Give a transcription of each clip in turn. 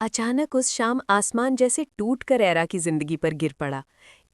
अचानक उस शाम आसमान जैसे टूट कर एरा की जिंदगी पर गिर पड़ा।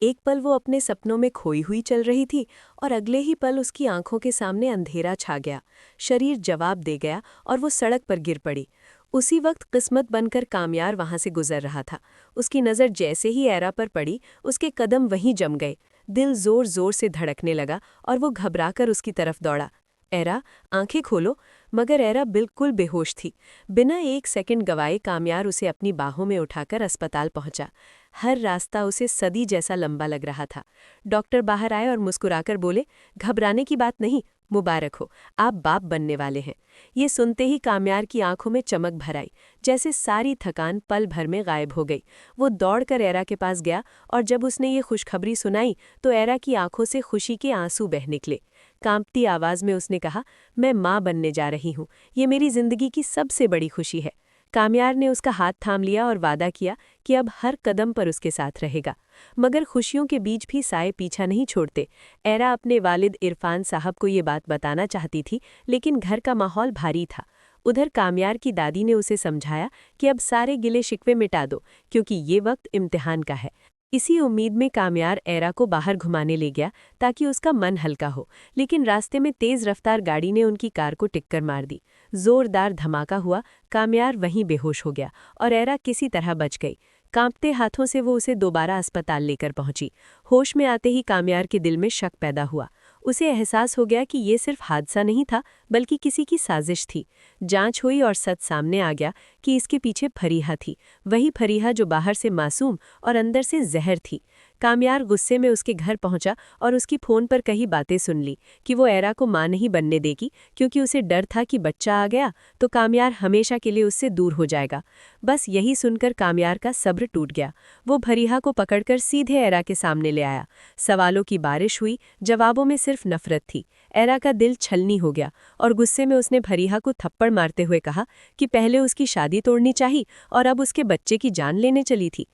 एक पल वो अपने सपनों में खोई हुई चल रही थी और अगले ही पल उसकी आंखों के सामने अंधेरा छा गया। शरीर जवाब दे गया और वो सड़क पर गिर पड़ी। उसी वक्त किस्मत बनकर कामयार वहां से गुजर रहा था। उसकी नज़र जैसे ही एरा पर पड़ी, उसके कदम वहीं जम गए। दिल जोर जोर से धड़कने लगा और वो घबराकर उसकी तरफ दौड़ा। एरा, आंखें खोलो। मगर एरा बिल्कुल बेहोश थी। बिना एक सेकंड गवाए कामयार उसे अपनी बाहों में उठाकर अस्पताल पहुंचा। हर रास्ता उसे सदी जैसा लंबा लग रहा था। डॉक्टर बाहर आए और मुस्कुराकर बोले, घबराने की बात नहीं, मुबारक हो, आप बाप बनने वाले हैं। ये सुनते ही कामयार की आंखों में चमक भर आई, जैसे सारी थकान पल भर में गायब हो गई। वो दौड़कर एरा के पास गया और जब उसने ये खुशखबरी सुनाई तो एरा की आंखों से खुशी के आंसू बह निकले। कांपती आवाज में उसने कहा, मैं माँ बनने जा रही हूँ, ये मेरी जिंदगी की सबसे बड़ी खुशी है। कामयार ने उसका हाथ थाम लिया और वादा किया कि अब हर कदम पर उसके साथ रहेगा। मगर खुशियों के बीच भी साए पीछा नहीं छोड़ते। एरा अपने वालिद इरफान साहब को ये बात बताना चाहती थी, लेकिन घर का माहौल भारी था। उधर कामयार की दादी ने उसे समझाया कि अब सारे गिले शिकवे मिटा दो, क्योंकि ये वक्त इम्तिहान का है। इसी उम्मीद में कामयार एरा को बाहर घुमाने ले गया ताकि उसका मन हल्का हो, लेकिन रास्ते में तेज रफ्तार गाड़ी ने उनकी कार को टिक्कर मार दी। जोरदार धमाका हुआ, कामयार वहीं बेहोश हो गया और एरा किसी तरह बच गई। कांपते हाथों से वो उसे दोबारा अस्पताल लेकर पहुंची। होश में आते ही कामयार के दिल में शक पैदा हुआ। उसे एहसास हो गया कि ये सिर्फ हादसा नहीं था, बल्कि किसी की साजिश थी। जांच हुई और सच सामने आ गया कि इसके पीछे फरीहा थी, वही फरीहा जो बाहर से मासूम और अंदर से जहर थी। कामयार गुस्से में उसके घर पहुंचा और उसकी फोन पर कई बातें सुन ली कि वो एरा को मां नहीं बनने देगी, क्योंकि उसे डर था कि बच्चा आ गया तो कामयार हमेशा के लिए उससे दूर हो जाएगा। बस यही सुनकर कामयार का सब्र टूट गया। वो फरीहा को पकड़कर सीधे एरा के सामने ले आया। सवालों की बारिश हुई, जवाबों में सिर्फ नफरत थी। एरा का दिल छलनी हो गया और गुस्से में उसने फरीहा को थप्पड़ मारते हुए कहा कि पहले उसकी शादी तोड़नी चाहिए और अब उसके बच्चे की जान लेने चली थी।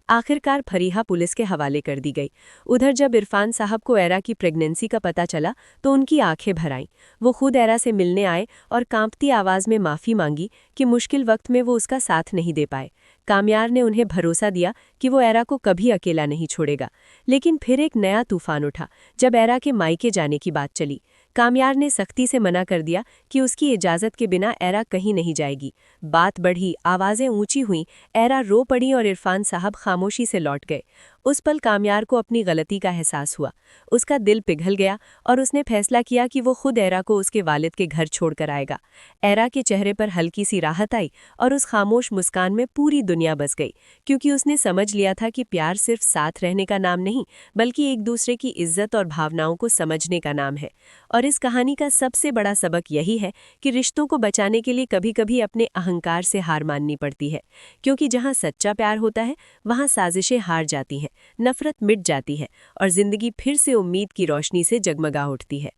आखिरकार फरीहा पुलिस के हवाले कर दी गई। उधर जब इरफान साहब को एरा की प्रेगनेंसी का पता चला तो उनकी आंखें भर आईं। वो खुद एरा से मिलने आए और कांपती आवाज में माफी मांगी कि मुश्किल वक्त में वो उसका साथ नहीं दे पाए। कामयार ने उन्हें भरोसा दिया कि वो एरा को कभी अकेला नहीं छोड़ेगा। लेकिन फिर एक नया तूफान उठा जब एरा के मायके जाने की बात चली। कामयार ने सख्ती से मना कर दिया कि उसकी इजाजत के बिना एरा कहीं नहीं जाएगी। बात बढ़ी, आवाजें ऊंची हुईं, एरा रो पड़ी और इरफान साहब खामोशी से लौट गए। उस पल कामयार को अपनी गलती का एहसास हुआ। उसका दिल पिघल गया और उसने फैसला किया कि वो खुद एरा को उसके वालिद के घर छोड़कर आएगा। एरा के चेहरे पर हल्की सी राहत आई और उस खामोश मुस्कान में पूरी दुनिया बस गई, क्योंकि उसने समझ लिया था कि प्यार सिर्फ साथ रहने का नाम नहीं, बल्कि एक दूसरे की इज्जत और भावनाओं को समझने का नाम है। और इस कहानी का सबसे बड़ा सबक यही है कि रिश्तों को बचाने के लिए कभी-कभी अपने अहंकार से हार माननी पड़ती है, क्योंकि जहां सच्चा प्यार होता है वहां साजिशें हार जाती हैं, नफरत मिट जाती है और जिंदगी फिर से उम्मीद की रोशनी से जगमगा उठती है।